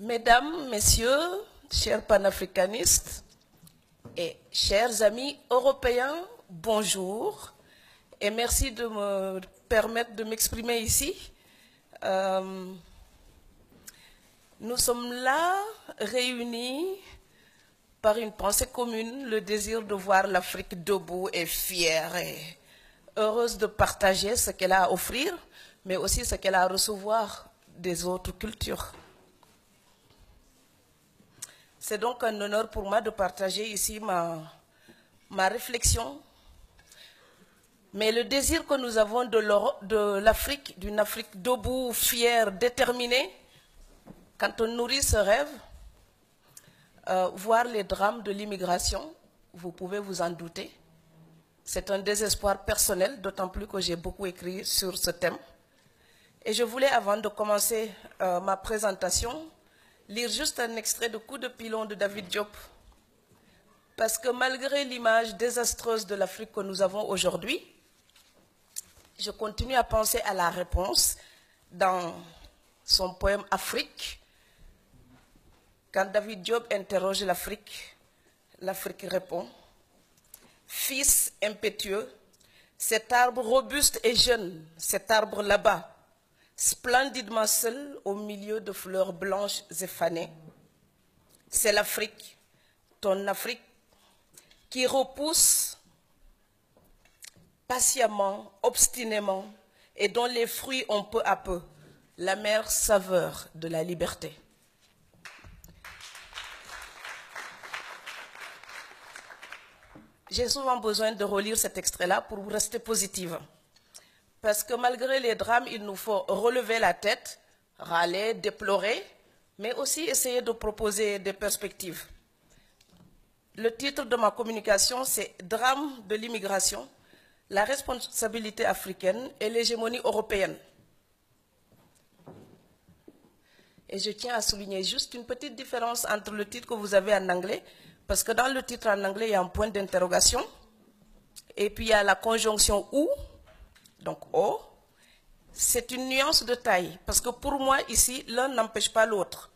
Mesdames, Messieurs, chers panafricanistes et chers amis européens, bonjour et merci de me permettre de m'exprimer ici. Nous sommes là réunis par une pensée commune, le désir de voir l'Afrique debout et fière et heureuse de partager ce qu'elle a à offrir, mais aussi ce qu'elle a à recevoir des autres cultures. C'est donc un honneur pour moi de partager ici ma réflexion. Mais le désir que nous avons de l'Afrique, d'une Afrique debout, fière, déterminée, quand on nourrit ce rêve, voir les drames de l'immigration, vous pouvez vous en douter. C'est un désespoir personnel, d'autant plus que j'ai beaucoup écrit sur ce thème. Et je voulais, avant de commencer ma présentation, lire juste un extrait de Coup de pilon de David Diop. Parce que malgré l'image désastreuse de l'Afrique que nous avons aujourd'hui, je continue à penser à la réponse dans son poème Afrique. Quand David Diop interroge l'Afrique, l'Afrique répond: Fils impétueux, cet arbre robuste et jeune, cet arbre là-bas, splendidement seul au milieu de fleurs blanches et fanées. C'est l'Afrique, ton Afrique, qui repousse patiemment, obstinément, et dont les fruits ont peu à peu l'amère saveur de la liberté. J'ai souvent besoin de relire cet extrait-là pour rester positive. Parce que malgré les drames, il nous faut relever la tête, râler, déplorer, mais aussi essayer de proposer des perspectives. Le titre de ma communication, c'est « Drame de l'immigration, la responsabilité africaine et l'hégémonie européenne ». Et je tiens à souligner juste une petite différence entre le titre que vous avez en anglais, parce que dans le titre en anglais, il y a un point d'interrogation, et puis il y a la conjonction « ou ». Donc, oh, c'est une nuance de taille, parce que pour moi, ici, l'un n'empêche pas l'autre.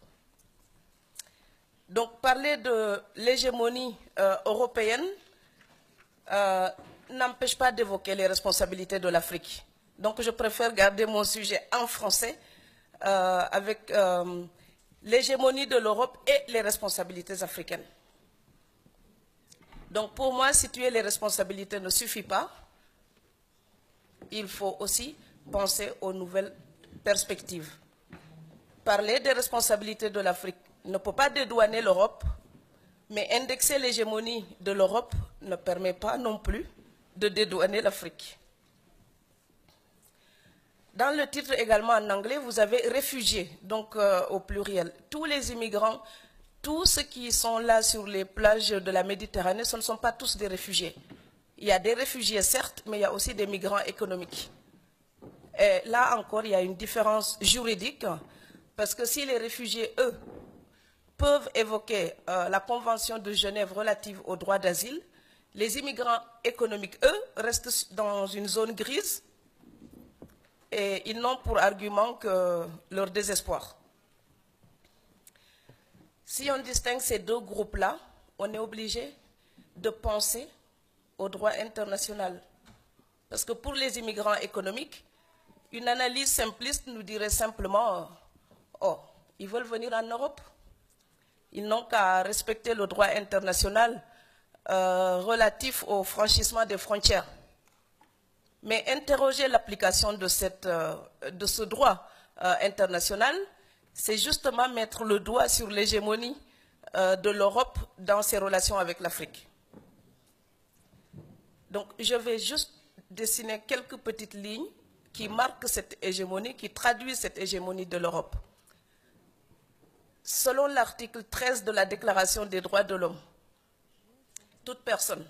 Donc, parler de l'hégémonie européenne n'empêche pas d'évoquer les responsabilités de l'Afrique. Donc, je préfère garder mon sujet en français avec l'hégémonie de l'Europe et les responsabilités africaines. Donc, pour moi, situer les responsabilités ne suffit pas. Il faut aussi penser aux nouvelles perspectives. Parler des responsabilités de l'Afrique ne peut pas dédouaner l'Europe, mais indexer l'hégémonie de l'Europe ne permet pas non plus de dédouaner l'Afrique. Dans le titre également en anglais, vous avez réfugiés, donc au pluriel. Tous les immigrants, tous ceux qui sont là sur les plages de la Méditerranée, ce ne sont pas tous des réfugiés. Il y a des réfugiés, certes, mais il y a aussi des migrants économiques. Et là encore, il y a une différence juridique, parce que si les réfugiés, eux, peuvent évoquer la Convention de Genève relative au droit d'asile, les immigrants économiques, eux, restent dans une zone grise et ils n'ont pour argument que leur désespoir. Si on distingue ces deux groupes-là, on est obligé de penser au droit international. Parce que pour les immigrants économiques, une analyse simpliste nous dirait simplement « Oh, ils veulent venir en Europe. Ils n'ont qu'à respecter le droit international relatif au franchissement des frontières. » Mais interroger l'application de ce droit international, c'est justement mettre le doigt sur l'hégémonie de l'Europe dans ses relations avec l'Afrique. Donc, je vais juste dessiner quelques petites lignes qui marquent cette hégémonie, qui traduisent cette hégémonie de l'Europe. Selon l'article 13 de la Déclaration des droits de l'homme, toute personne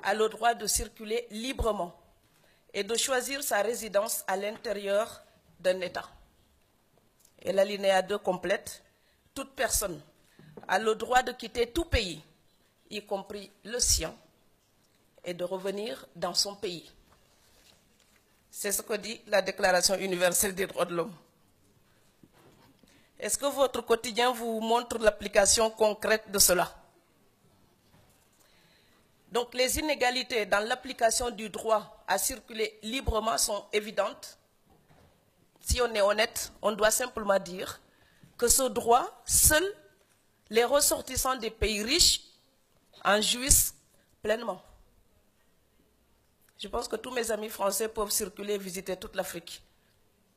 a le droit de circuler librement et de choisir sa résidence à l'intérieur d'un État. Et l'alinéa 2 complète, toute personne a le droit de quitter tout pays, y compris le sien, et de revenir dans son pays. C'est ce que dit la Déclaration universelle des droits de l'homme. Est-ce que votre quotidien vous montre l'application concrète de cela? Donc les inégalités dans l'application du droit à circuler librement sont évidentes. Si on est honnête, on doit simplement dire que ce droit, seuls les ressortissants des pays riches en jouissent pleinement. Je pense que tous mes amis français peuvent circuler et visiter toute l'Afrique.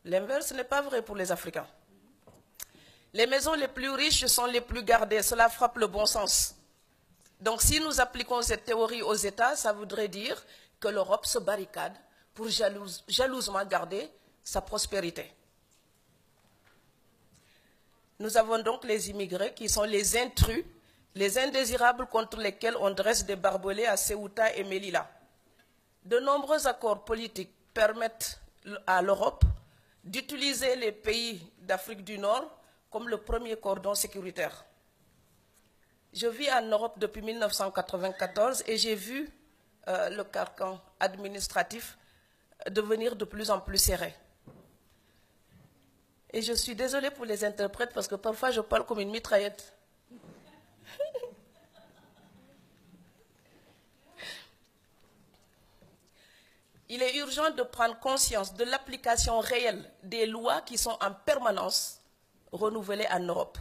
L'inverse n'est pas vrai pour les Africains. Les maisons les plus riches sont les plus gardées. Cela frappe le bon sens. Donc si nous appliquons cette théorie aux États, ça voudrait dire que l'Europe se barricade pour jalousement garder sa prospérité. Nous avons donc les immigrés qui sont les intrus, les indésirables contre lesquels on dresse des barbelés à Ceuta et Melilla. De nombreux accords politiques permettent à l'Europe d'utiliser les pays d'Afrique du Nord comme le premier cordon sécuritaire. Je vis en Europe depuis 1994 et j'ai vu le carcan administratif devenir de plus en plus serré. Et je suis désolée pour les interprètes parce que parfois je parle comme une mitraillette. Il est urgent de prendre conscience de l'application réelle des lois qui sont en permanence renouvelées en Europe.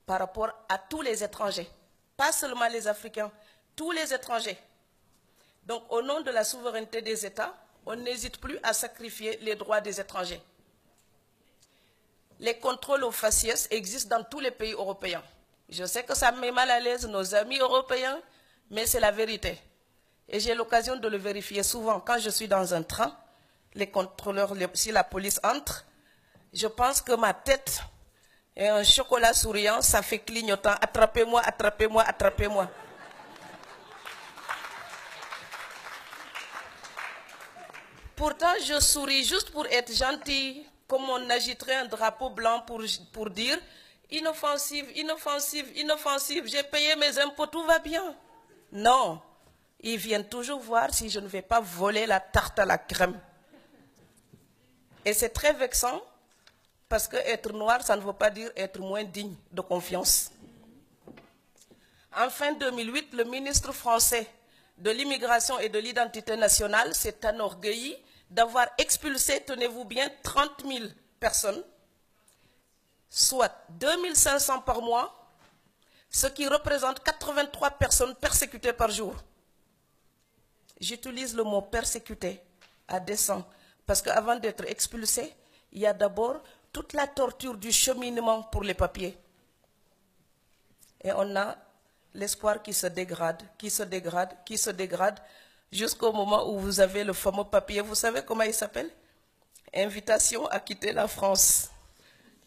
Par rapport à tous les étrangers, pas seulement les Africains, tous les étrangers. Donc au nom de la souveraineté des États, on n'hésite plus à sacrifier les droits des étrangers. Les contrôles aux faciès existent dans tous les pays européens. Je sais que ça met mal à l'aise nos amis européens, mais c'est la vérité. Et j'ai l'occasion de le vérifier souvent. Quand je suis dans un train, les contrôleurs, si la police entre, je pense que ma tête et un chocolat souriant, ça fait clignotant. Attrapez-moi, attrapez-moi, attrapez-moi. Pourtant, je souris juste pour être gentil, comme on agiterait un drapeau blanc pour dire inoffensive, inoffensive, inoffensive, j'ai payé mes impôts, tout va bien. Non, ils viennent toujours voir si je ne vais pas voler la tarte à la crème. Et c'est très vexant, parce que être noir, ça ne veut pas dire être moins digne de confiance. En fin 2008, le ministre français de l'immigration et de l'identité nationale s'est enorgueilli d'avoir expulsé, tenez-vous bien, 30 000 personnes, soit 2 500 par mois, ce qui représente 83 personnes persécutées par jour. J'utilise le mot persécuté à dessein, parce qu'avant d'être expulsé, il y a d'abord toute la torture du cheminement pour les papiers. Et on a l'espoir qui se dégrade, qui se dégrade, qui se dégrade, jusqu'au moment où vous avez le fameux papier. Vous savez comment il s'appelle? Invitation à quitter la France.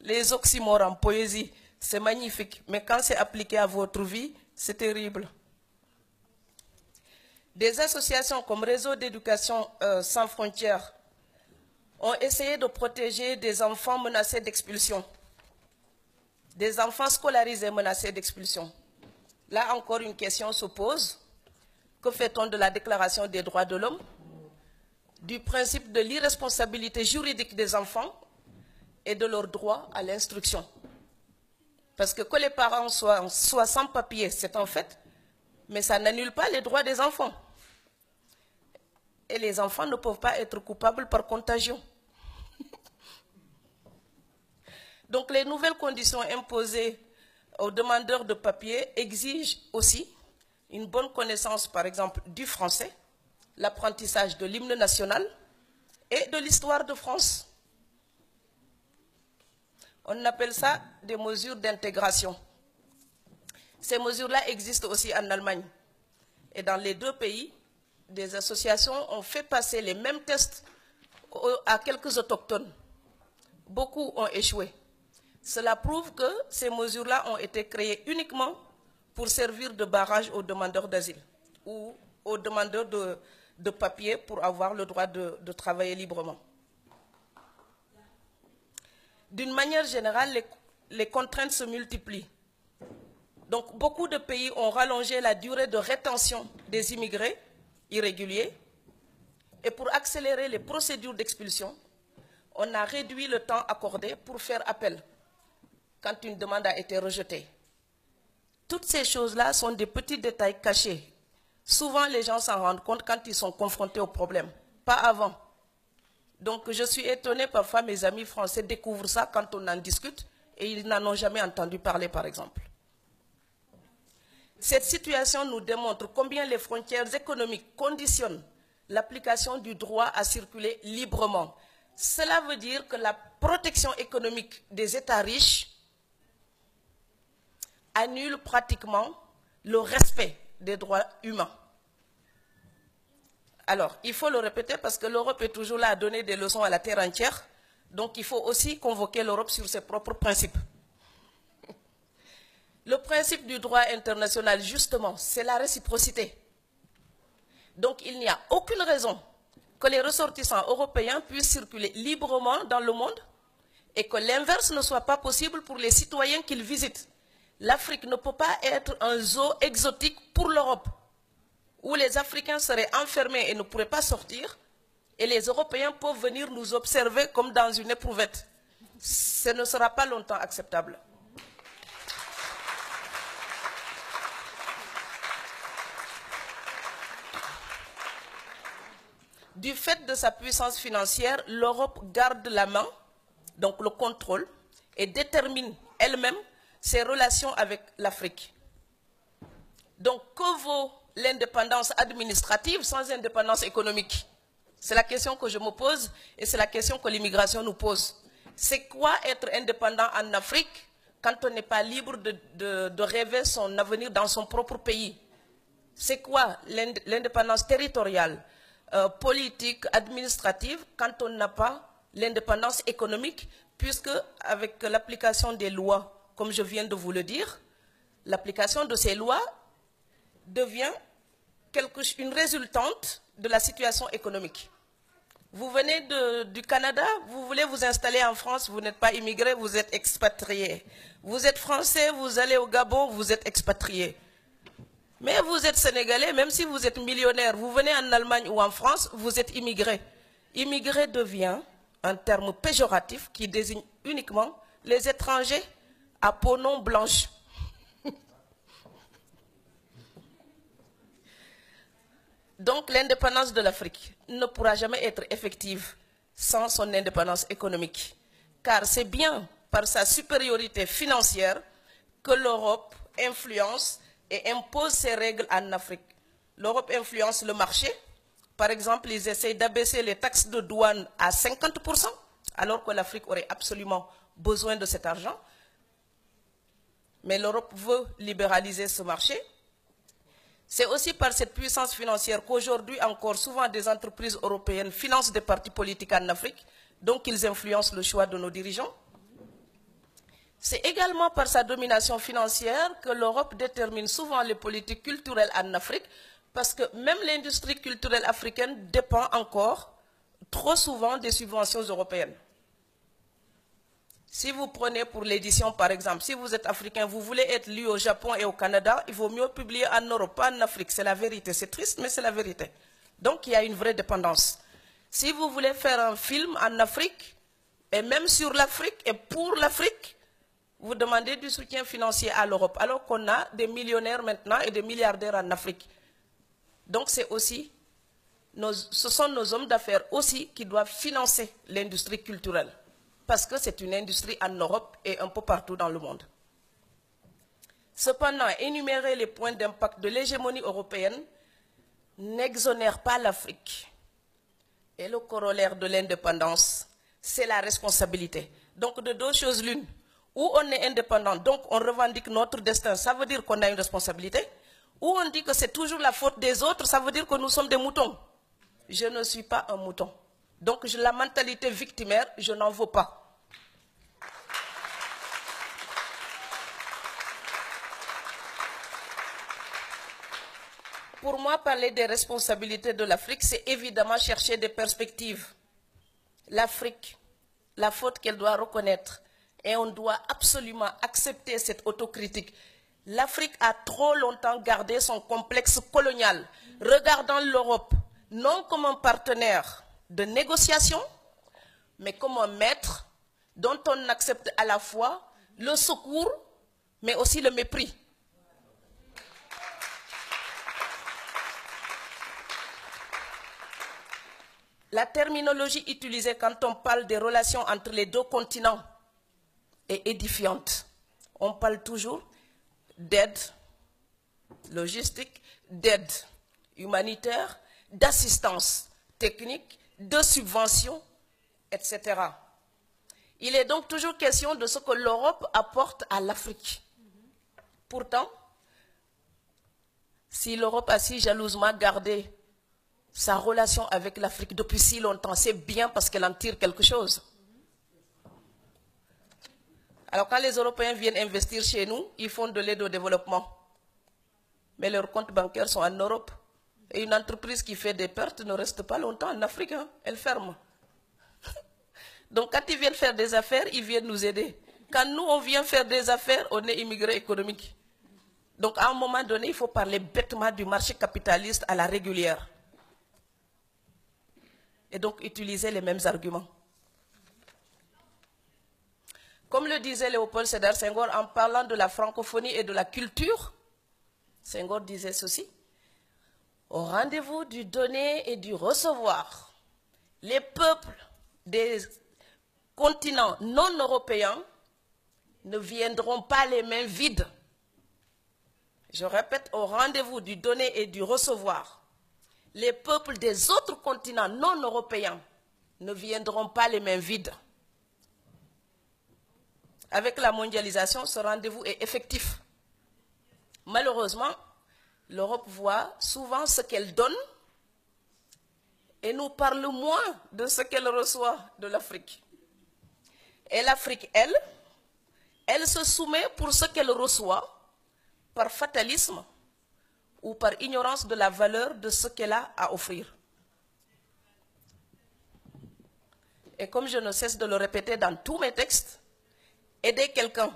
Les oxymores en poésie, c'est magnifique, mais quand c'est appliqué à votre vie, c'est terrible. Des associations comme Réseau d'éducation sans frontières ont essayé de protéger des enfants menacés d'expulsion, des enfants scolarisés menacés d'expulsion. Là encore, une question se pose. Que fait-on de la Déclaration des droits de l'homme, du principe de l'irresponsabilité juridique des enfants et de leur droit à l'instruction? Parce que les parents soient sans papier, c'est un fait, mais ça n'annule pas les droits des enfants. Et les enfants ne peuvent pas être coupables par contagion. Donc les nouvelles conditions imposées aux demandeurs de papier exigent aussi une bonne connaissance, par exemple, du français, l'apprentissage de l'hymne national et de l'histoire de France. On appelle ça des mesures d'intégration. Ces mesures-là existent aussi en Allemagne. Et dans les deux pays, des associations ont fait passer les mêmes tests à quelques autochtones. Beaucoup ont échoué. Cela prouve que ces mesures-là ont été créées uniquement pour servir de barrage aux demandeurs d'asile ou aux demandeurs de papier pour avoir le droit de travailler librement. D'une manière générale, les contraintes se multiplient. Donc, beaucoup de pays ont rallongé la durée de rétention des immigrés irréguliers et pour accélérer les procédures d'expulsion, on a réduit le temps accordé pour faire appel quand une demande a été rejetée. Toutes ces choses-là sont des petits détails cachés. Souvent, les gens s'en rendent compte quand ils sont confrontés au problème, pas avant. Donc, je suis étonnée, parfois mes amis français découvrent ça quand on en discute et ils n'en ont jamais entendu parler, par exemple. Cette situation nous démontre combien les frontières économiques conditionnent l'application du droit à circuler librement. Cela veut dire que la protection économique des États riches annule pratiquement le respect des droits humains. Alors, il faut le répéter parce que l'Europe est toujours là à donner des leçons à la terre entière. Donc, il faut aussi convoquer l'Europe sur ses propres principes. Le principe du droit international, justement, c'est la réciprocité. Donc, il n'y a aucune raison que les ressortissants européens puissent circuler librement dans le monde et que l'inverse ne soit pas possible pour les citoyens qu'ils visitent. L'Afrique ne peut pas être un zoo exotique pour l'Europe, où les Africains seraient enfermés et ne pourraient pas sortir, et les Européens peuvent venir nous observer comme dans une éprouvette. Ce ne sera pas longtemps acceptable. Du fait de sa puissance financière, l'Europe garde la main, donc le contrôle, et détermine elle-même ses relations avec l'Afrique. Donc, que vaut l'indépendance administrative sans indépendance économique? C'est la question que je me pose et c'est la question que l'immigration nous pose. C'est quoi être indépendant en Afrique quand on n'est pas libre de rêver son avenir dans son propre pays? C'est quoi l'indépendance territoriale, politique, administrative, quand on n'a pas l'indépendance économique, puisque avec l'application des lois, comme je viens de vous le dire, l'application de ces lois devient une résultante de la situation économique. Vous venez du Canada, vous voulez vous installer en France, vous n'êtes pas immigré, vous êtes expatrié. Vous êtes français, vous allez au Gabon, vous êtes expatrié. Mais vous êtes sénégalais, même si vous êtes millionnaire, vous venez en Allemagne ou en France, vous êtes immigré. Immigré devient un terme péjoratif qui désigne uniquement les étrangers à peau non blanche. Donc l'indépendance de l'Afrique ne pourra jamais être effective sans son indépendance économique. Car c'est bien par sa supériorité financière que l'Europe influence et impose ses règles en Afrique. L'Europe influence le marché. Par exemple, ils essayent d'abaisser les taxes de douane à 50%, alors que l'Afrique aurait absolument besoin de cet argent. Mais l'Europe veut libéraliser ce marché. C'est aussi par cette puissance financière qu'aujourd'hui encore souvent des entreprises européennes financent des partis politiques en Afrique, donc ils influencent le choix de nos dirigeants. C'est également par sa domination financière que l'Europe détermine souvent les politiques culturelles en Afrique, parce que même l'industrie culturelle africaine dépend encore trop souvent des subventions européennes. Si vous prenez pour l'édition, par exemple, si vous êtes africain, vous voulez être lu au Japon et au Canada, il vaut mieux publier en Europe, pas en Afrique. C'est la vérité. C'est triste, mais c'est la vérité. Donc, il y a une vraie dépendance. Si vous voulez faire un film en Afrique, et même sur l'Afrique et pour l'Afrique, vous demandez du soutien financier à l'Europe, alors qu'on a des millionnaires maintenant et des milliardaires en Afrique. Donc, c'est aussi, ce sont nos hommes d'affaires aussi qui doivent financer l'industrie culturelle, parce que c'est une industrie en Europe et un peu partout dans le monde. Cependant, énumérer les points d'impact de l'hégémonie européenne n'exonère pas l'Afrique. Et le corollaire de l'indépendance, c'est la responsabilité. Donc, de deux choses l'une. Ou on est indépendant, donc on revendique notre destin, ça veut dire qu'on a une responsabilité. Ou on dit que c'est toujours la faute des autres, ça veut dire que nous sommes des moutons. Je ne suis pas un mouton. Donc la mentalité victimaire, je n'en veux pas. Pour moi, parler des responsabilités de l'Afrique, c'est évidemment chercher des perspectives. L'Afrique, la faute qu'elle doit reconnaître, et on doit absolument accepter cette autocritique. L'Afrique a trop longtemps gardé son complexe colonial, regardant l'Europe non comme un partenaire de négociation, mais comme un maître dont on accepte à la fois le secours, mais aussi le mépris. La terminologie utilisée quand on parle des relations entre les deux continents est édifiante. On parle toujours d'aide logistique, d'aide humanitaire, d'assistance technique, de subvention, etc. Il est donc toujours question de ce que l'Europe apporte à l'Afrique. Pourtant, si l'Europe a si jalousement gardé sa relation avec l'Afrique depuis si longtemps, c'est bien parce qu'elle en tire quelque chose. Alors quand les Européens viennent investir chez nous, ils font de l'aide au développement. Mais leurs comptes bancaires sont en Europe. Et une entreprise qui fait des pertes ne reste pas longtemps en Afrique, hein, elle ferme. Donc quand ils viennent faire des affaires, ils viennent nous aider. Quand nous, on vient faire des affaires, on est immigrés économiques. Donc à un moment donné, il faut parler bêtement du marché capitaliste à la régulière. Et donc utiliser les mêmes arguments. Comme le disait Léopold Sédar Senghor en parlant de la francophonie et de la culture, Senghor disait ceci: au rendez-vous du donner et du recevoir, les peuples des continents non européens ne viendront pas les mains vides. Je répète, au rendez-vous du donner et du recevoir, les peuples des autres continents non européens ne viendront pas les mains vides. Avec la mondialisation, ce rendez-vous est effectif. Malheureusement, l'Europe voit souvent ce qu'elle donne et nous parle moins de ce qu'elle reçoit de l'Afrique. Et l'Afrique, elle se soumet pour ce qu'elle reçoit par fatalisme ou par ignorance de la valeur de ce qu'elle a à offrir. Et comme je ne cesse de le répéter dans tous mes textes, aider quelqu'un,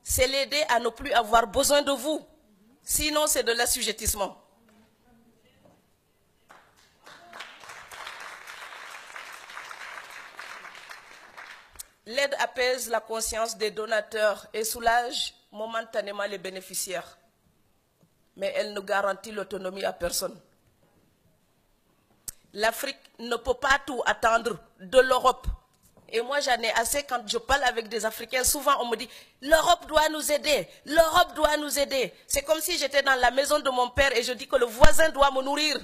c'est l'aider à ne plus avoir besoin de vous. Sinon, c'est de l'assujettissement. L'aide apaise la conscience des donateurs et soulage momentanément les bénéficiaires. Mais elle ne garantit l'autonomie à personne. L'Afrique ne peut pas tout attendre de l'Europe. Et moi, j'en ai assez quand je parle avec des Africains. Souvent, on me dit, l'Europe doit nous aider, l'Europe doit nous aider. C'est comme si j'étais dans la maison de mon père et je dis que le voisin doit me nourrir.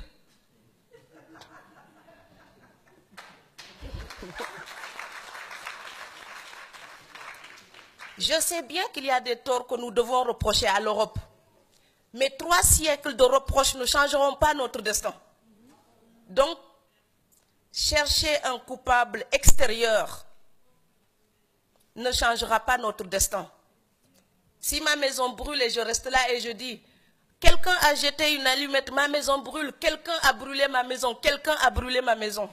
Je sais bien qu'il y a des torts que nous devons reprocher à l'Europe. Mais 3 siècles de reproches ne changeront pas notre destin. Donc, chercher un coupable extérieur ne changera pas notre destin. Si ma maison brûle et je reste là et je dis, quelqu'un a jeté une allumette, ma maison brûle, quelqu'un a brûlé ma maison, quelqu'un a brûlé ma maison.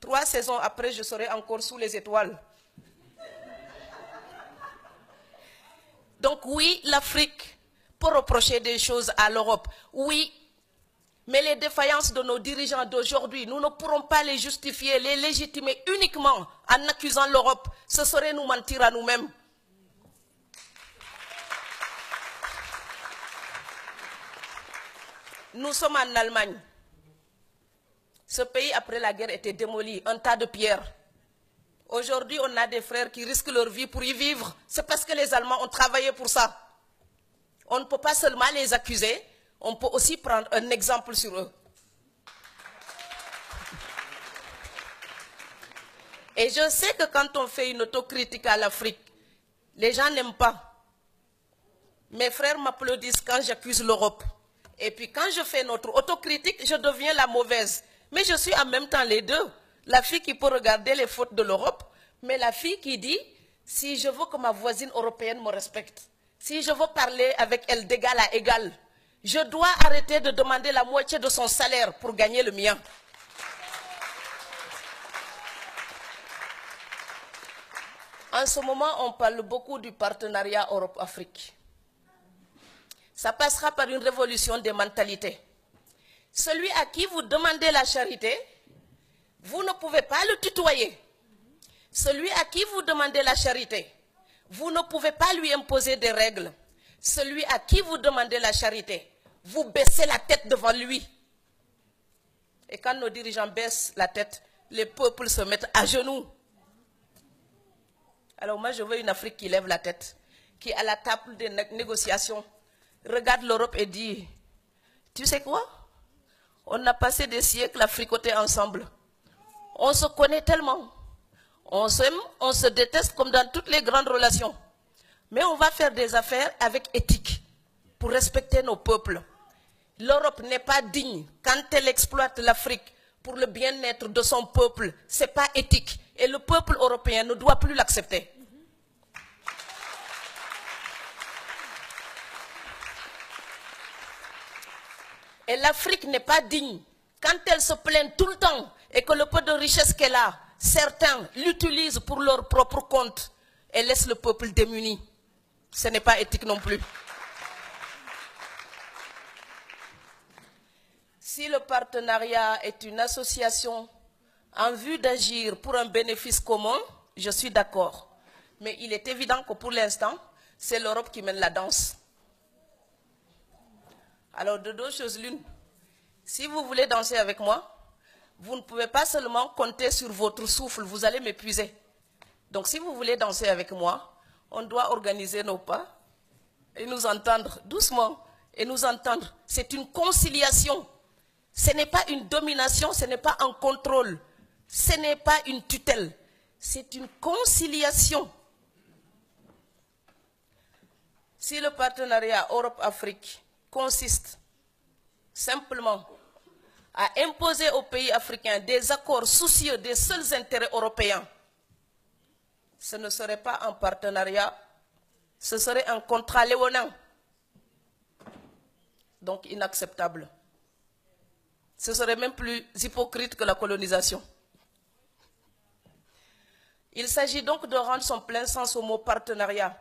3 saisons après, je serai encore sous les étoiles. Donc oui, l'Afrique peut reprocher des choses à l'Europe. Oui, mais les défaillances de nos dirigeants d'aujourd'hui, nous ne pourrons pas les justifier, les légitimer uniquement en accusant l'Europe. Ce serait nous mentir à nous-mêmes. Nous sommes en Allemagne. Ce pays, après la guerre, était démoli, un tas de pierres. Aujourd'hui, on a des frères qui risquent leur vie pour y vivre. C'est parce que les Allemands ont travaillé pour ça. On ne peut pas seulement les accuser, on peut aussi prendre un exemple sur eux. Et je sais que quand on fait une autocritique à l'Afrique, les gens n'aiment pas. Mes frères m'applaudissent quand j'accuse l'Europe. Et puis quand je fais notre autocritique, je deviens la mauvaise. Mais je suis en même temps les deux. La fille qui peut regarder les fautes de l'Europe, mais la fille qui dit, si je veux que ma voisine européenne me respecte, si je veux parler avec elle d'égal à égal, je dois arrêter de demander la moitié de son salaire pour gagner le mien. En ce moment, on parle beaucoup du partenariat Europe-Afrique. Ça passera par une révolution des mentalités. Celui à qui vous demandez la charité Vous ne pouvez pas le tutoyer. Celui à qui vous demandez la charité, vous ne pouvez pas lui imposer des règles. Celui à qui vous demandez la charité, vous baissez la tête devant lui. Et quand nos dirigeants baissent la tête, les peuples se mettent à genoux. Alors moi, je veux une Afrique qui lève la tête, qui à la table des négociations regarde l'Europe et dit, tu sais quoi? On a passé des siècles à fricoter ensemble. On se connaît tellement. On s'aime, on se déteste comme dans toutes les grandes relations. Mais on va faire des affaires avec éthique pour respecter nos peuples. L'Europe n'est pas digne quand elle exploite l'Afrique pour le bien-être de son peuple. Ce n'est pas éthique. Et le peuple européen ne doit plus l'accepter. Et l'Afrique n'est pas digne quand elle se plaint tout le temps et que le peu de richesse qu'elle a, certains l'utilisent pour leur propre compte et laissent le peuple démuni. Ce n'est pas éthique non plus. Si le partenariat est une association en vue d'agir pour un bénéfice commun, je suis d'accord. Mais il est évident que pour l'instant, c'est l'Europe qui mène la danse. Alors de deux choses l'une, si vous voulez danser avec moi, vous ne pouvez pas seulement compter sur votre souffle, vous allez m'épuiser. Donc si vous voulez danser avec moi, on doit organiser nos pas et nous entendre doucement et nous entendre. C'est une conciliation. Ce n'est pas une domination, ce n'est pas un contrôle, ce n'est pas une tutelle, c'est une conciliation. Si le partenariat Europe-Afrique consiste simplement à imposer aux pays africains des accords soucieux des seuls intérêts européens, ce ne serait pas un partenariat, ce serait un contrat léonin. Donc inacceptable. Ce serait même plus hypocrite que la colonisation. Il s'agit donc de rendre son plein sens au mot partenariat.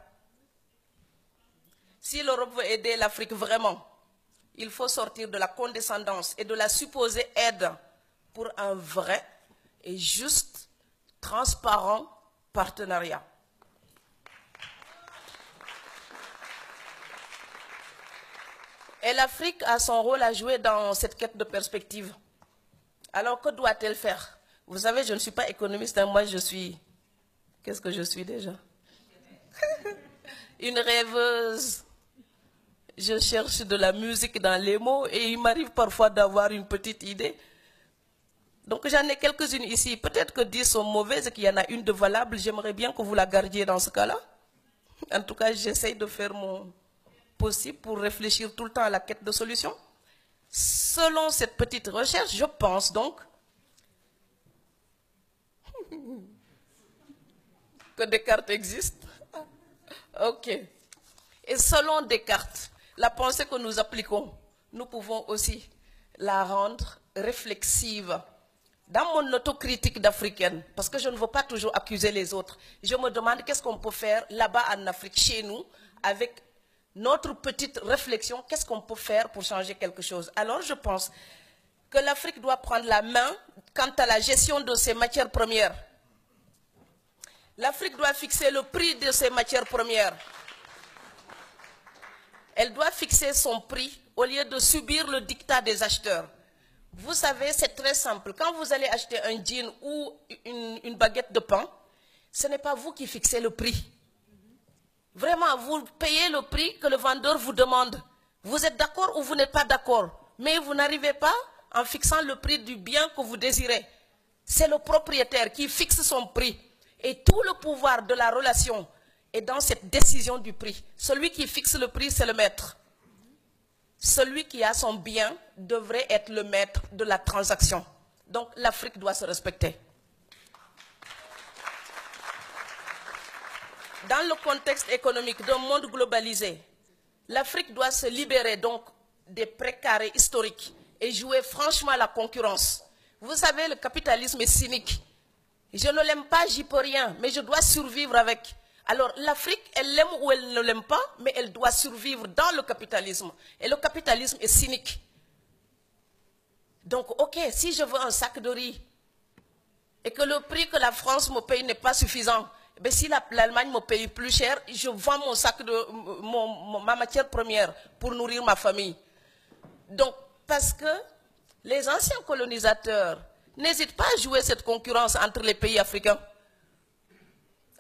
Si l'Europe veut aider l'Afrique vraiment, il faut sortir de la condescendance et de la supposée aide pour un vrai et juste, transparent partenariat. Et l'Afrique a son rôle à jouer dans cette quête de perspective. Alors que doit-elle faire? Vous savez, je ne suis pas économiste, hein, moi je suis... Qu'est-ce que je suis déjà? Une rêveuse. Je cherche de la musique dans les mots et il m'arrive parfois d'avoir une petite idée. Donc j'en ai quelques-unes ici. Peut-être que 10 sont mauvaises et qu'il y en a une de valable. J'aimerais bien que vous la gardiez dans ce cas-là. En tout cas, j'essaye de faire mon possible pour réfléchir tout le temps à la quête de solutions. Selon cette petite recherche, je pense donc que Descartes existe. Ok. Et selon Descartes, la pensée que nous appliquons, nous pouvons aussi la rendre réflexive. Dans mon autocritique d'africaine, parce que je ne veux pas toujours accuser les autres, je me demande qu'est-ce qu'on peut faire là-bas en Afrique, chez nous, avec notre petite réflexion, qu'est-ce qu'on peut faire pour changer quelque chose. Alors je pense que l'Afrique doit prendre la main quant à la gestion de ses matières premières. L'Afrique doit fixer le prix de ses matières premières. Elle doit fixer son prix au lieu de subir le diktat des acheteurs. Vous savez, c'est très simple. Quand vous allez acheter un jean ou une baguette de pain, ce n'est pas vous qui fixez le prix. Vraiment, vous payez le prix que le vendeur vous demande. Vous êtes d'accord ou vous n'êtes pas d'accord. Mais vous n'arrivez pas en fixant le prix du bien que vous désirez. C'est le propriétaire qui fixe son prix. Et tout le pouvoir de la relation est dans cette décision du prix. Celui qui fixe le prix, c'est le maître. Celui qui a son bien devrait être le maître de la transaction. Donc l'Afrique doit se respecter. Dans le contexte économique d'un monde globalisé, l'Afrique doit se libérer donc des précarés historiques et jouer franchement la concurrence. Vous savez, le capitalisme est cynique. Je ne l'aime pas, j'y peux rien, mais je dois survivre avec. Alors l'Afrique, elle l'aime ou elle ne l'aime pas, mais elle doit survivre dans le capitalisme. Et le capitalisme est cynique. Donc, ok, si je veux un sac de riz et que le prix que la France me paye n'est pas suffisant, mais si l'Allemagne me paye plus cher, je vends mon sac de ma matière première pour nourrir ma famille. Donc, parce que les anciens colonisateurs n'hésitent pas à jouer cette concurrence entre les pays africains.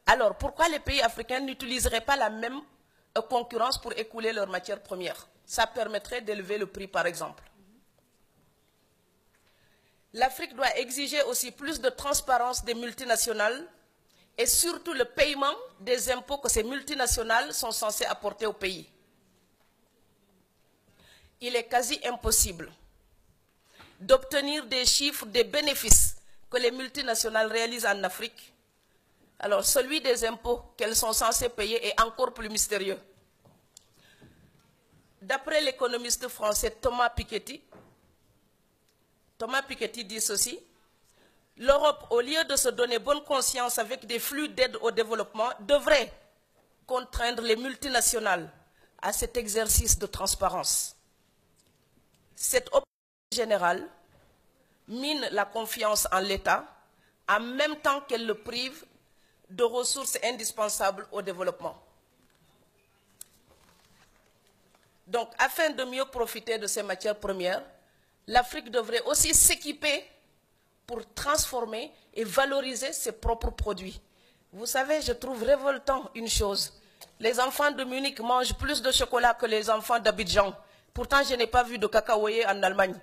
Alors, pourquoi les pays africains n'utiliseraient pas la même concurrence pour écouler leurs matières premières? Ça permettrait d'élever le prix, par exemple. L'Afrique doit exiger aussi plus de transparence des multinationales et surtout le paiement des impôts que ces multinationales sont censées apporter au pays. Il est quasi impossible d'obtenir des chiffres des bénéfices que les multinationales réalisent en Afrique. Alors, celui des impôts qu'elles sont censées payer est encore plus mystérieux. D'après l'économiste français Thomas Piketty dit ceci: l'Europe, au lieu de se donner bonne conscience avec des flux d'aide au développement, devrait contraindre les multinationales à cet exercice de transparence. Cette option générale mine la confiance en l'État en même temps qu'elle le prive de ressources indispensables au développement. Donc, afin de mieux profiter de ces matières premières, l'Afrique devrait aussi s'équiper pour transformer et valoriser ses propres produits. Vous savez, je trouve révoltant une chose. Les enfants de Munich mangent plus de chocolat que les enfants d'Abidjan. Pourtant, je n'ai pas vu de cacaoyer en Allemagne.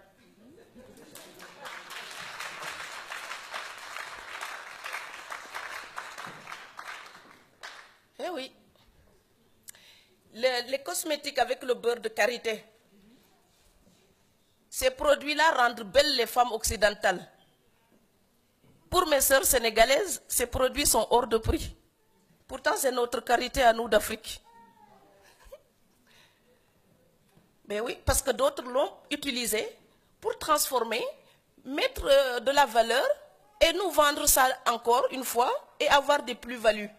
Eh oui. Les cosmétiques avec le beurre de karité, ces produits-là rendent belles les femmes occidentales. Pour mes sœurs sénégalaises, ces produits sont hors de prix. Pourtant, c'est notre karité à nous d'Afrique. Mais oui, parce que d'autres l'ont utilisé pour transformer, mettre de la valeur et nous vendre ça encore une fois et avoir des plus-values.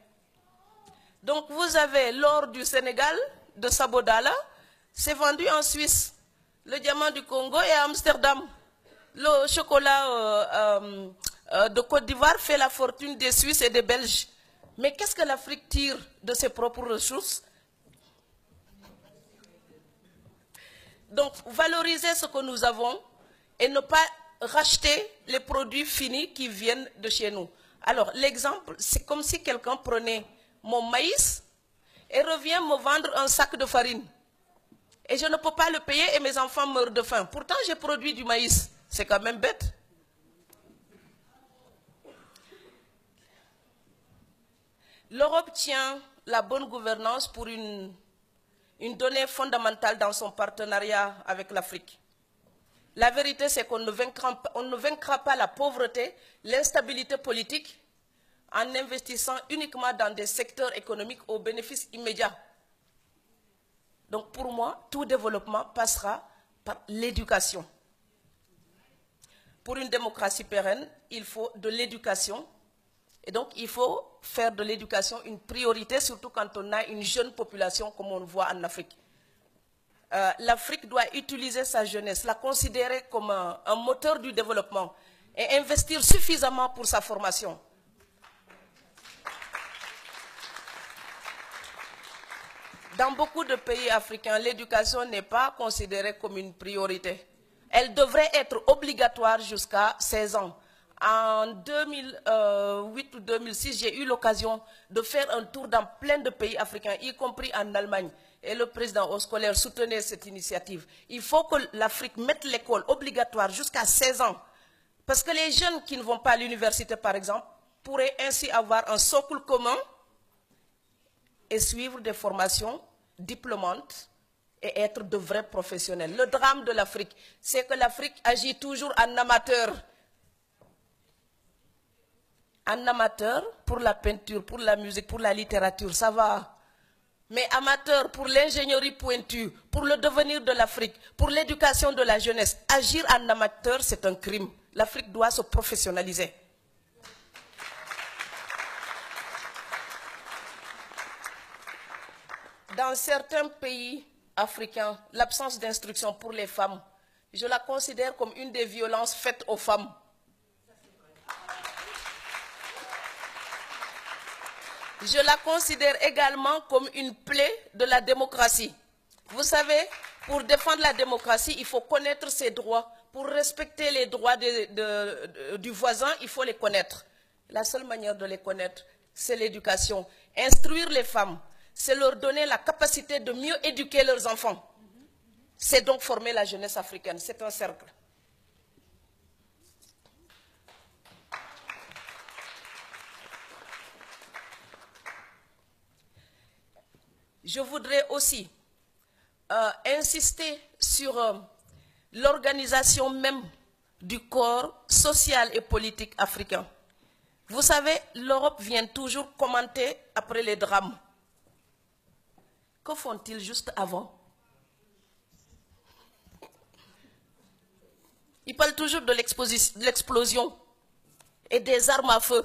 Donc vous avez l'or du Sénégal, de Sabodala, c'est vendu en Suisse. Le diamant du Congo est à Amsterdam. Le chocolat de Côte d'Ivoire fait la fortune des Suisses et des Belges. Mais qu'est-ce que l'Afrique tire de ses propres ressources? Donc, valoriser ce que nous avons et ne pas racheter les produits finis qui viennent de chez nous. Alors, l'exemple, c'est comme si quelqu'un prenait mon maïs et revient me vendre un sac de farine. Et je ne peux pas le payer et mes enfants meurent de faim. Pourtant, j'ai produit du maïs. C'est quand même bête. L'Europe tient la bonne gouvernance pour une donnée fondamentale dans son partenariat avec l'Afrique. La vérité, c'est qu'on ne vaincra pas la pauvreté, l'instabilité politique en investissant uniquement dans des secteurs économiques au bénéfice immédiat. Donc pour moi, tout développement passera par l'éducation. Pour une démocratie pérenne, il faut de l'éducation. Et donc il faut faire de l'éducation une priorité, surtout quand on a une jeune population comme on le voit en Afrique. L'Afrique doit utiliser sa jeunesse, la considérer comme un moteur du développement et investir suffisamment pour sa formation. Dans beaucoup de pays africains, l'éducation n'est pas considérée comme une priorité. Elle devrait être obligatoire jusqu'à 16 ans. En 2008 ou 2006, j'ai eu l'occasion de faire un tour dans plein de pays africains, y compris en Allemagne. Et le président Oscolaire soutenait cette initiative. Il faut que l'Afrique mette l'école obligatoire jusqu'à 16 ans. Parce que les jeunes qui ne vont pas à l'université, par exemple, pourraient ainsi avoir un socle commun et suivre des formations diplômantes et être de vrais professionnels. Le drame de l'Afrique, c'est que l'Afrique agit toujours en amateur. En amateur pour la peinture, pour la musique, pour la littérature, ça va. Mais amateur pour l'ingénierie pointue, pour le devenir de l'Afrique, pour l'éducation de la jeunesse, agir en amateur, c'est un crime. L'Afrique doit se professionnaliser. Dans certains pays africains, l'absence d'instruction pour les femmes, je la considère comme une des violences faites aux femmes. je la considère également comme une plaie de la démocratie. Vous savez, pour défendre la démocratie, il faut connaître ses droits. Pour respecter les droits du voisin, il faut les connaître. La seule manière de les connaître, c'est l'éducation. Instruire les femmes, c'est leur donner la capacité de mieux éduquer leurs enfants. C'est donc former la jeunesse africaine. C'est un cercle. Je voudrais aussi insister sur l'organisation même du corps social et politique africain. Vous savez, l'Europe vient toujours commenter après les drames. Que font-ils juste avant? Ils parlent toujours de l'explosion et des armes à feu.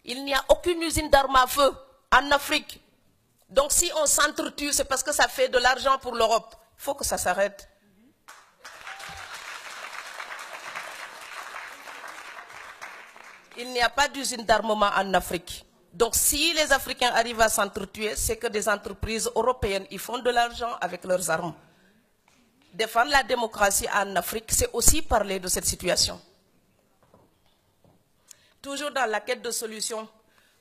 Il n'y a aucune usine d'armes à feu en Afrique. Donc si on s'entretue, c'est parce que ça fait de l'argent pour l'Europe. Il faut que ça s'arrête. Il n'y a pas d'usine d'armement en Afrique. Donc si les Africains arrivent à s'entretuer, c'est que des entreprises européennes, ils font de l'argent avec leurs armes. Défendre la démocratie en Afrique, c'est aussi parler de cette situation. Toujours dans la quête de solutions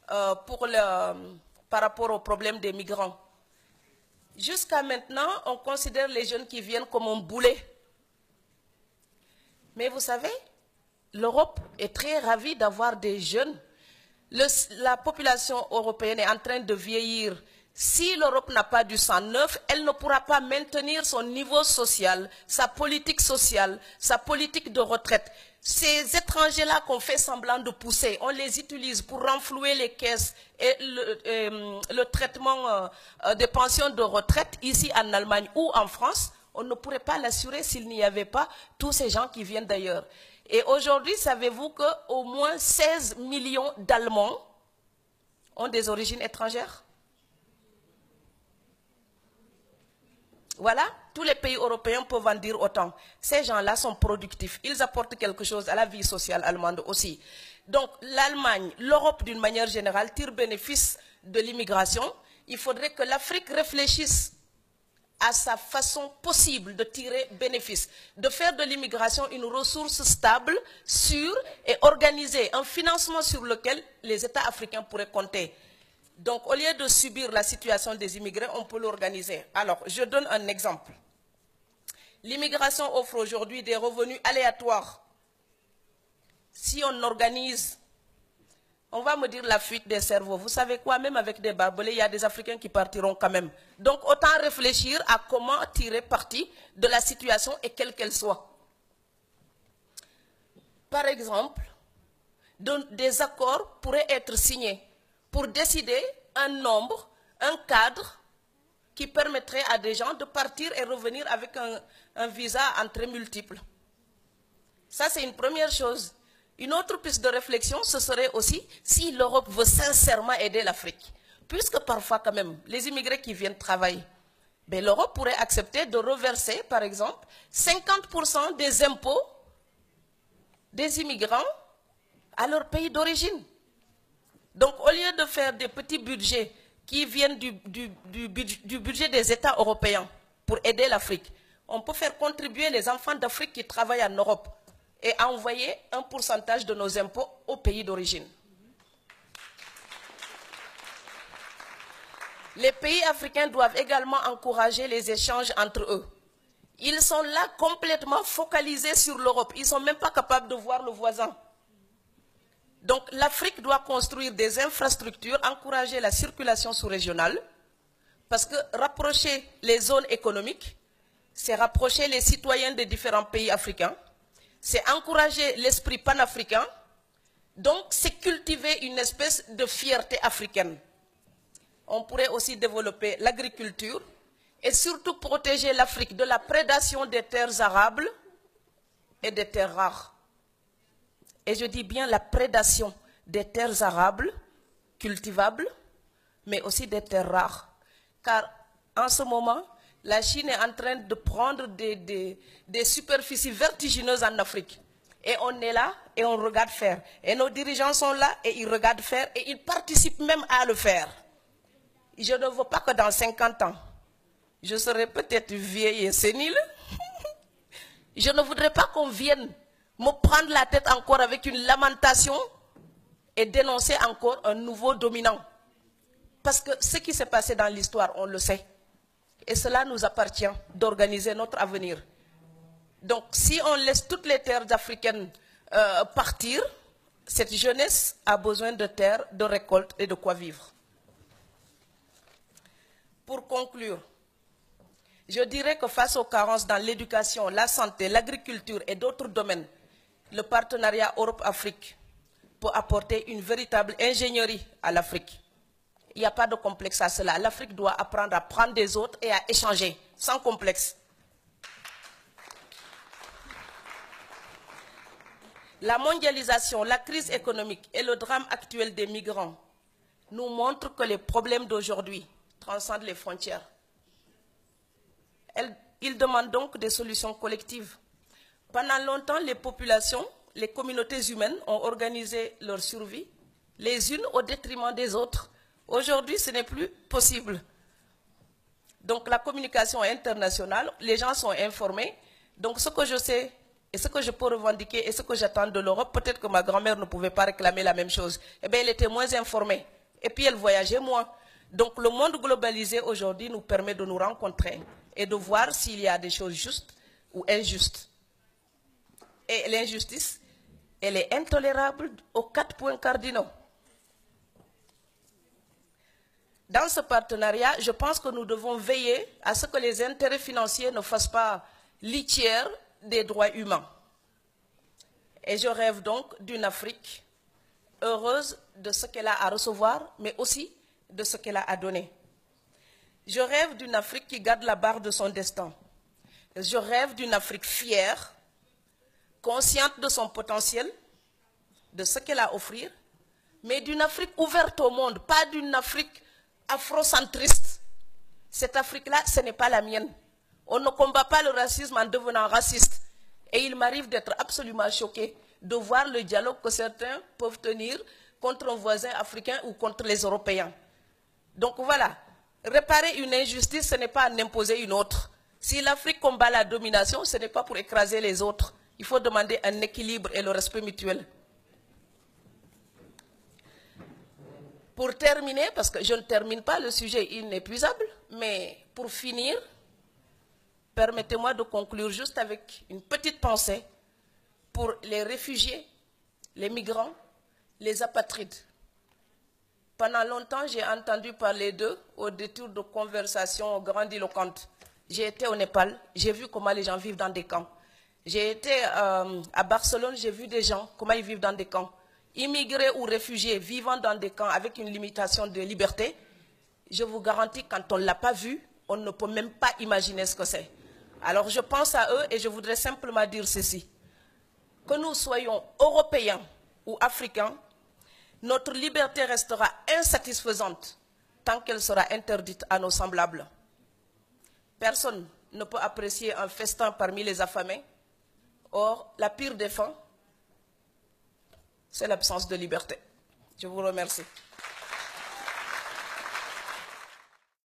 par rapport au problème des migrants. Jusqu'à maintenant, on considère les jeunes qui viennent comme un boulet. Mais vous savez, l'Europe est très ravie d'avoir des jeunes. La population européenne est en train de vieillir. Si l'Europe n'a pas du sang neuf, elle ne pourra pas maintenir son niveau social, sa politique sociale, sa politique de retraite. Ces étrangers-là qu'on fait semblant de pousser, on les utilise pour renflouer les caisses et le traitement des pensions de retraite ici en Allemagne ou en France. On ne pourrait pas l'assurer s'il n'y avait pas tous ces gens qui viennent d'ailleurs. Et aujourd'hui, savez-vous qu'au moins 16 millions d'Allemands ont des origines étrangères? Voilà, tous les pays européens peuvent en dire autant. Ces gens-là sont productifs. Ils apportent quelque chose à la vie sociale allemande aussi. Donc l'Allemagne, l'Europe d'une manière générale, tire bénéfice de l'immigration. Il faudrait que l'Afrique réfléchisse à sa façon possible de tirer bénéfice, de faire de l'immigration une ressource stable, sûre et organisée, un financement sur lequel les États africains pourraient compter. Donc, au lieu de subir la situation des immigrés, on peut l'organiser. Alors, je donne un exemple. L'immigration offre aujourd'hui des revenus aléatoires. Si on organise, on va me dire la fuite des cerveaux. Vous savez quoi, même avec des barbelés, il y a des Africains qui partiront quand même. Donc, autant réfléchir à comment tirer parti de la situation et quelle qu'elle soit. Par exemple, des accords pourraient être signés pour décider un nombre, un cadre qui permettrait à des gens de partir et revenir avec un visa à entrée multiple. Ça, c'est une première chose. Une autre piste de réflexion, ce serait aussi si l'Europe veut sincèrement aider l'Afrique. Puisque parfois, quand même, les immigrés qui viennent travailler, ben, l'Europe pourrait accepter de reverser, par exemple, 50% des impôts des immigrants à leur pays d'origine. Donc, au lieu de faire des petits budgets qui viennent du budget des États européens pour aider l'Afrique, on peut faire contribuer les enfants d'Afrique qui travaillent en Europe et envoyer un pourcentage de nos impôts au pays d'origine. Les pays africains doivent également encourager les échanges entre eux. Ils sont là complètement focalisés sur l'Europe. Ils ne sont même pas capables de voir le voisin. Donc l'Afrique doit construire des infrastructures, encourager la circulation sous-régionale, parce que rapprocher les zones économiques, c'est rapprocher les citoyens des différents pays africains, c'est encourager l'esprit panafricain, donc c'est cultiver une espèce de fierté africaine. On pourrait aussi développer l'agriculture et surtout protéger l'Afrique de la prédation des terres arables et des terres rares. Et je dis bien la prédation des terres arables, cultivables, mais aussi des terres rares. Car en ce moment, la Chine est en train de prendre des superficies vertigineuses en Afrique. Et on est là et on regarde faire. Et nos dirigeants sont là et ils regardent faire et ils participent même à le faire. Je ne veux pas que dans 50 ans, je serai peut-être vieille et sénile. Je ne voudrais pas qu'on vienne me prendre la tête encore avec une lamentation et dénoncer encore un nouveau dominant. Parce que ce qui s'est passé dans l'histoire, on le sait. Et cela nous appartient d'organiser notre avenir. Donc, si on laisse toutes les terres africaines partir, cette jeunesse a besoin de terres, de récoltes et de quoi vivre. Pour conclure, je dirais que face aux carences dans l'éducation, la santé, l'agriculture et d'autres domaines, le partenariat Europe-Afrique peut apporter une véritable ingénierie à l'Afrique. Il n'y a pas de complexe à cela. L'Afrique doit apprendre à prendre des autres et à échanger, sans complexe. La mondialisation, la crise économique et le drame actuel des migrants nous montrent que les problèmes d'aujourd'hui transcendent les frontières. Ils demandent donc des solutions collectives. Pendant longtemps, les populations, les communautés humaines ont organisé leur survie, les unes au détriment des autres. Aujourd'hui, ce n'est plus possible. Donc la communication internationale, les gens sont informés. Donc ce que je sais et ce que je peux revendiquer et ce que j'attends de l'Europe, peut-être que ma grand-mère ne pouvait pas réclamer la même chose. Eh bien, elle était moins informée. Et puis elle voyageait moins. Donc le monde globalisé aujourd'hui nous permet de nous rencontrer et de voir s'il y a des choses justes ou injustes. Et l'injustice, elle est intolérable aux 4 points cardinaux. Dans ce partenariat, je pense que nous devons veiller à ce que les intérêts financiers ne fassent pas litière des droits humains. Et je rêve donc d'une Afrique heureuse de ce qu'elle a à recevoir, mais aussi de ce qu'elle a à donner. Je rêve d'une Afrique qui garde la barre de son destin. Je rêve d'une Afrique fière, consciente de son potentiel, de ce qu'elle a à offrir, mais d'une Afrique ouverte au monde, pas d'une Afrique afrocentriste. Cette Afrique-là, ce n'est pas la mienne. On ne combat pas le racisme en devenant raciste. Et il m'arrive d'être absolument choqué de voir le dialogue que certains peuvent tenir contre un voisin africain ou contre les Européens. Donc voilà, réparer une injustice, ce n'est pas en imposer une autre. Si l'Afrique combat la domination, ce n'est pas pour écraser les autres. Il faut demander un équilibre et le respect mutuel. Pour terminer, parce que je ne termine pas le sujet inépuisable, mais pour finir, permettez-moi de conclure juste avec une petite pensée pour les réfugiés, les migrants, les apatrides. Pendant longtemps, j'ai entendu parler d'eux au détour de conversations grandiloquentes. J'ai été au Népal, j'ai vu comment les gens vivent dans des camps. J'ai été à Barcelone, j'ai vu des gens, comment ils vivent dans des camps. Immigrés ou réfugiés vivant dans des camps avec une limitation de liberté, je vous garantis, quand on ne l'a pas vu, on ne peut même pas imaginer ce que c'est. Alors je pense à eux et je voudrais simplement dire ceci. Que nous soyons européens ou africains, notre liberté restera insatisfaisante tant qu'elle sera interdite à nos semblables. Personne ne peut apprécier un festin parmi les affamés. Or, la pire des fins, c'est l'absence de liberté. Je vous remercie.